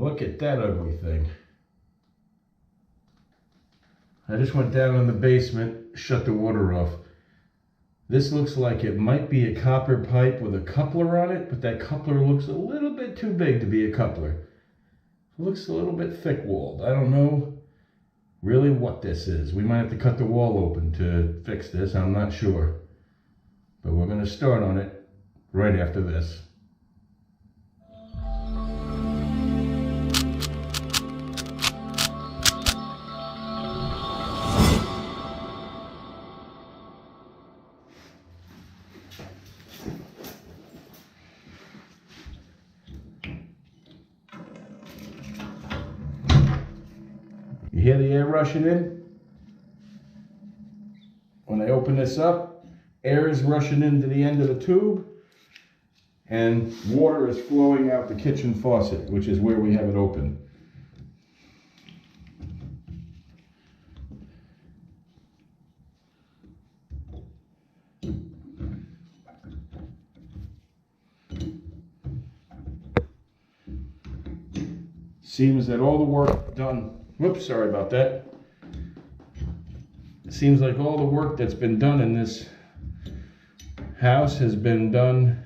look at that ugly thing. I just went down in the basement, shut the water off. This looks like it might be a copper pipe with a coupler on it, but that coupler looks a little bit too big to be a coupler. It looks a little bit thick-walled. I don't know really what this is. We might have to cut the wall open to fix this, I'm not sure. But we're going to start on it right after this. You hear the air rushing in? When I open this up, air is rushing into the end of the tube and water is flowing out the kitchen faucet, which is where we have it open. Seems that all the work done, whoops, sorry about that. It seems like all the work that's been done in this house has been done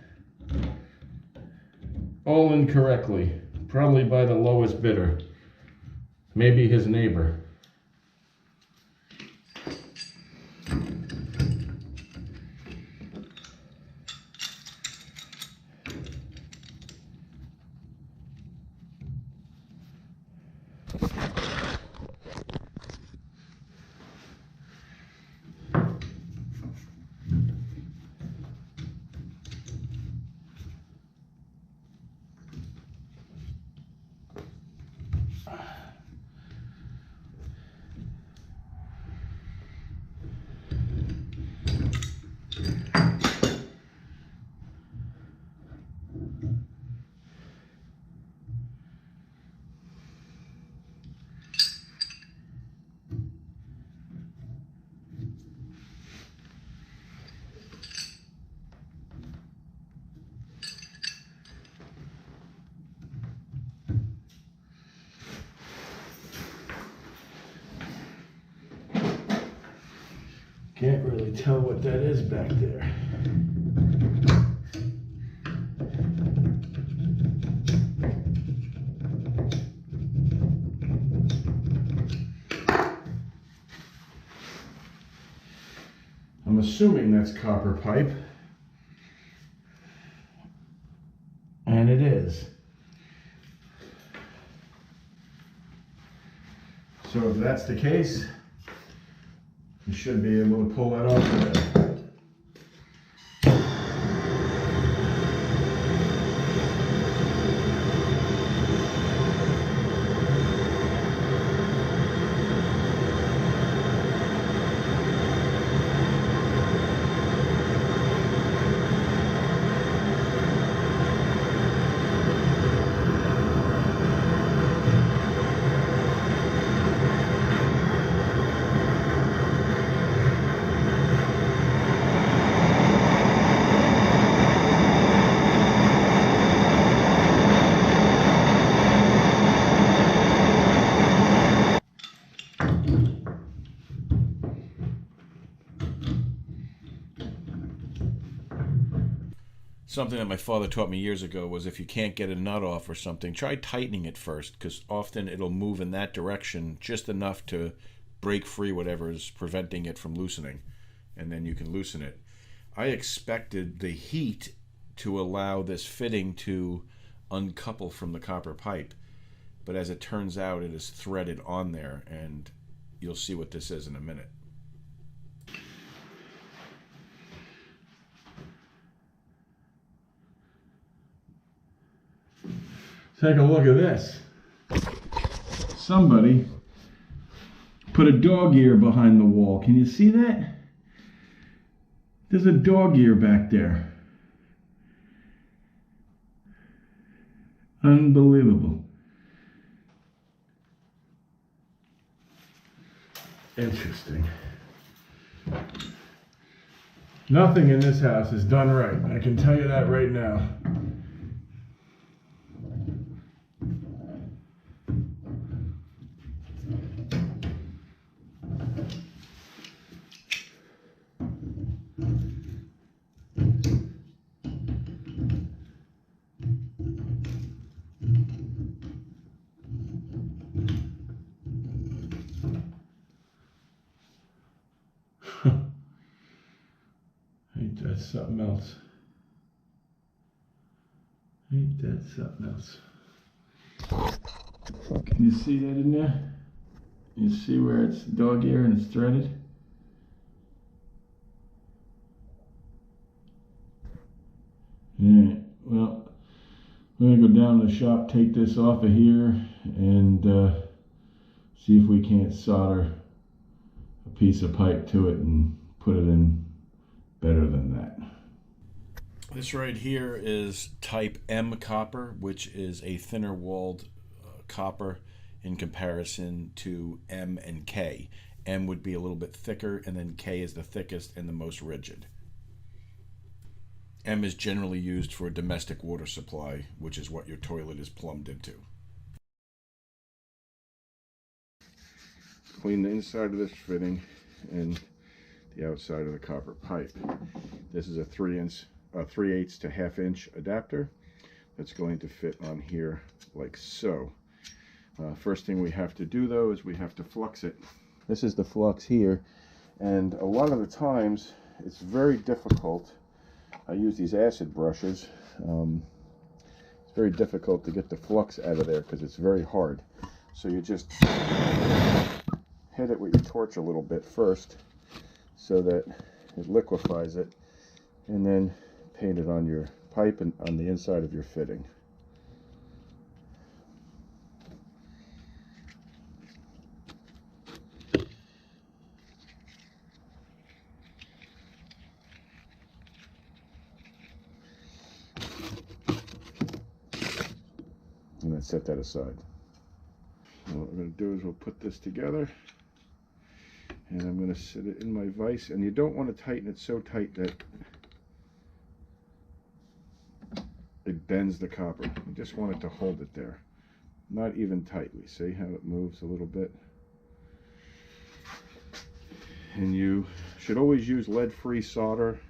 all incorrectly, probably by the lowest bidder, maybe his neighbor. Can't really tell what that is back there. I'm assuming that's copper pipe. And it is. So if that's the case, you should be able to pull that off of it. Something that my father taught me years ago was if you can't get a nut off or something, try tightening it first, because often it'll move in that direction just enough to break free whatever is preventing it from loosening, and then you can loosen it. I expected the heat to allow this fitting to uncouple from the copper pipe, but as it turns out, it is threaded on there, and you'll see what this is in a minute. Take a look at this. Somebody put a dog ear behind the wall. Can you see that? There's a dog ear back there. Unbelievable. Interesting. Nothing in this house is done right. I can tell you that right now. something else? Ain't that something else? Can you see that in there? You see where it's dog ear and it's threaded? Alright, well, we're going to go down to the shop, take this off of here, and see if we can't solder a piece of pipe to it and put it in better than that. This right here is type M copper, which is a thinner walled copper in comparison to M and K. M would be a little bit thicker, and then K is the thickest and the most rigid. M is generally used for a domestic water supply, which is what your toilet is plumbed into. Clean the inside of this fitting and the outside of the copper pipe. This is a 3/8 to 1/2 inch adapter that's going to fit on here like so. First thing we have to do though is we have to flux it. This is the flux here, and a lot of the times it's very difficult. I use these acid brushes. It's very difficult to get the flux out of there because it's very hard. So you just hit it with your torch a little bit first so that it liquefies it, and then paint it on your pipe and on the inside of your fitting. And then set that aside. And what we're going to do is we'll put this together, and I'm going to set it in my vise. And you don't want to tighten it so tight that it bends the copper. You just want it to hold it there, not even tightly. See how it moves a little bit? And you should always use lead-free solder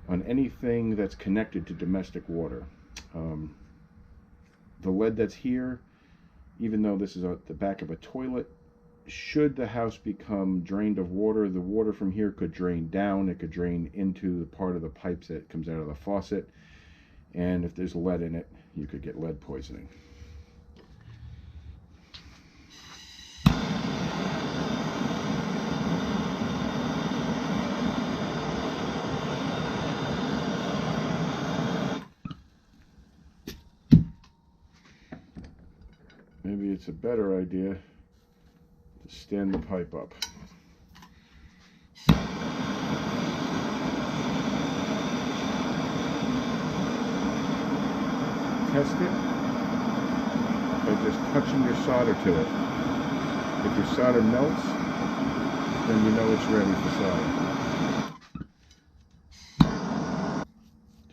on anything that's connected to domestic water. The lead that's here, even though this is at the back of a toilet, should the house become drained of water, the water from here could drain down. It could drain into the part of the pipes that comes out of the faucet, and if there's lead in it, you could get lead poisoning. Maybe it's a better idea to stand the pipe up. Test it by just touching your solder to it. If your solder melts, then you know it's ready for solder.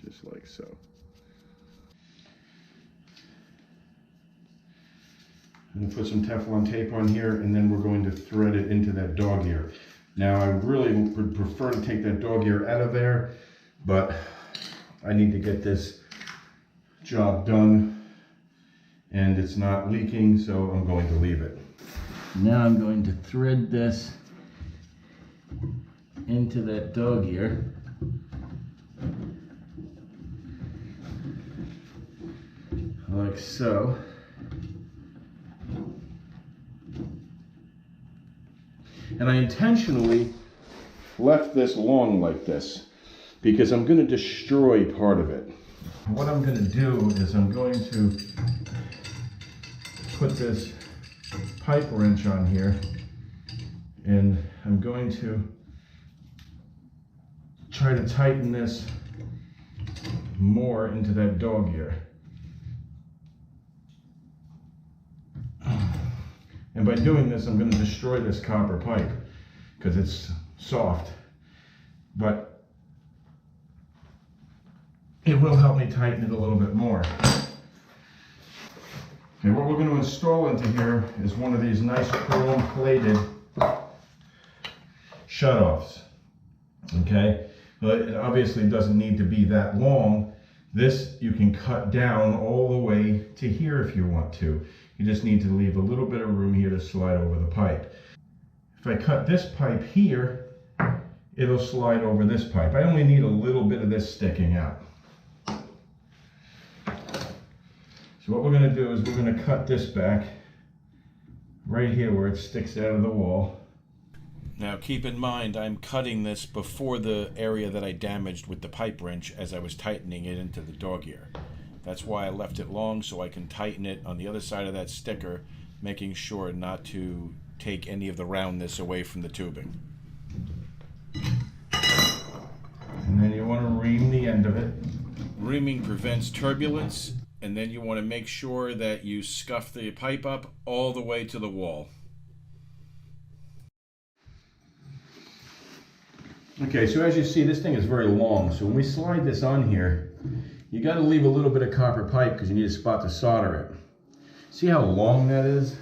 Just like so. I'm going to put some Teflon tape on here, and then we're going to thread it into that dog ear. Now, I really would prefer to take that dog ear out of there, but I need to get this job done, and it's not leaking, so I'm going to leave it. Now I'm going to thread this into that dog ear. Like so. And I intentionally left this long like this because I'm going to destroy part of it. What I'm going to do is I'm going to put this pipe wrench on here, and I'm going to try to tighten this more into that dog ear. And by doing this, I'm going to destroy this copper pipe because it's soft, but it will help me tighten it a little bit more. Okay, what we're going to install into here is one of these nice chrome plated shutoffs. Okay, but it obviously doesn't need to be that long. This you can cut down all the way to here if you want to. You just need to leave a little bit of room here to slide over the pipe. If I cut this pipe here, it'll slide over this pipe. I only need a little bit of this sticking out. So what we're going to do is we're going to cut this back right here where it sticks out of the wall. Now keep in mind I'm cutting this before the area that I damaged with the pipe wrench as I was tightening it into the dog ear. That's why I left it long, so I can tighten it on the other side of that sticker, making sure not to take any of the roundness away from the tubing. And then you want to ream the end of it. Reaming prevents turbulence, and then you want to make sure that you scuff the pipe up all the way to the wall. Okay, so as you see, this thing is very long, so when we slide this on here, you got to leave a little bit of copper pipe because you need a spot to solder it. See how long that is?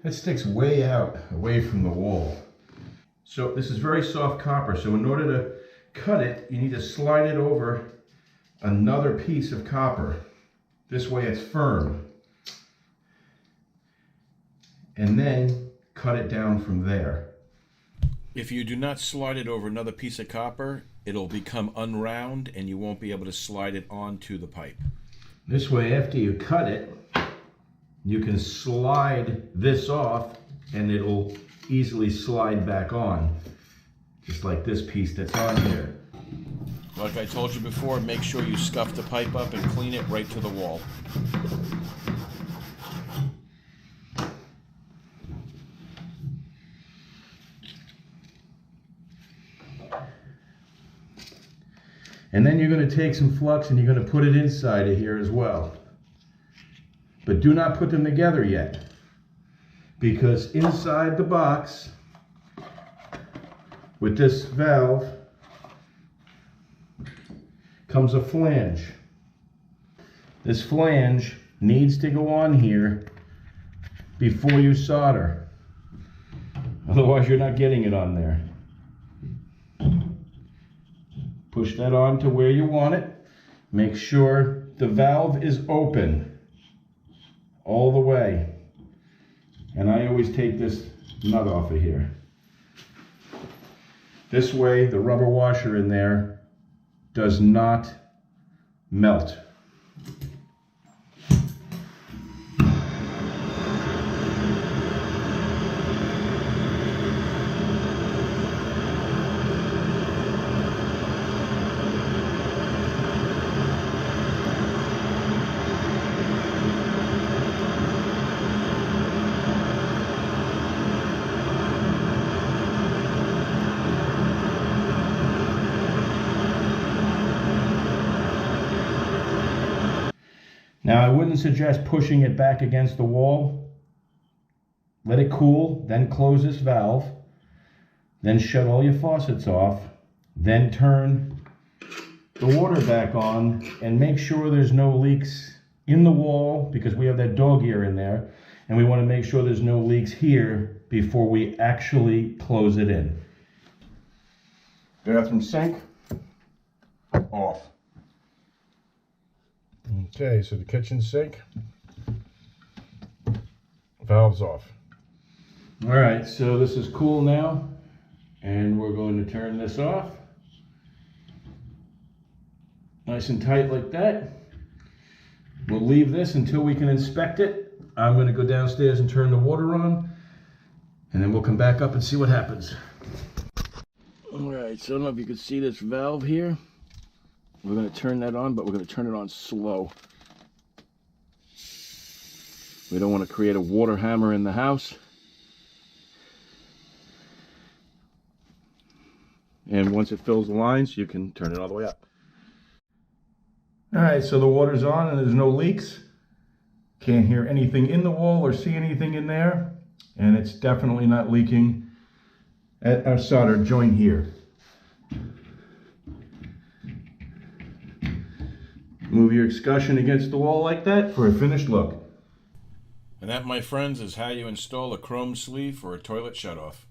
That sticks way out, away from the wall. So this is very soft copper, so in order to cut it, you need to slide it over another piece of copper. This way it's firm. And then cut it down from there. If you do not slide it over another piece of copper, it'll become unround and you won't be able to slide it onto the pipe. This way, after you cut it, you can slide this off and it'll easily slide back on, just like this piece that's on here. Like I told you before, make sure you scuff the pipe up and clean it right to the wall. And then you're going to take some flux and you're going to put it inside of here as well. But do not put them together yet, because inside the box with this valve comes a flange. This flange needs to go on here before you solder. Otherwise you're not getting it on there. Push that on to where you want it. Make sure the valve is open all the way. And I always take this nut off of here. This way the rubber washer in there does not melt. Now, I wouldn't suggest pushing it back against the wall. Let it cool, then close this valve, then shut all your faucets off, then turn the water back on and make sure there's no leaks in the wall, because we have that dog ear in there, and we want to make sure there's no leaks here before we actually close it in. Bathroom sink off. Okay, so the kitchen sink, valve's off. All right, so this is cool now, and we're going to turn this off. Nice and tight like that. We'll leave this until we can inspect it. I'm going to go downstairs and turn the water on, and then we'll come back up and see what happens. All right, so I don't know if you can see this valve here. We're going to turn that on, but we're going to turn it on slow. We don't want to create a water hammer in the house. And once it fills the lines, you can turn it all the way up. All right, so the water's on and there's no leaks. Can't hear anything in the wall or see anything in there. And it's definitely not leaking at our solder joint here. Move your escutcheon against the wall like that for a finished look. And that, my friends, is how you install a chrome sleeve for a toilet shutoff.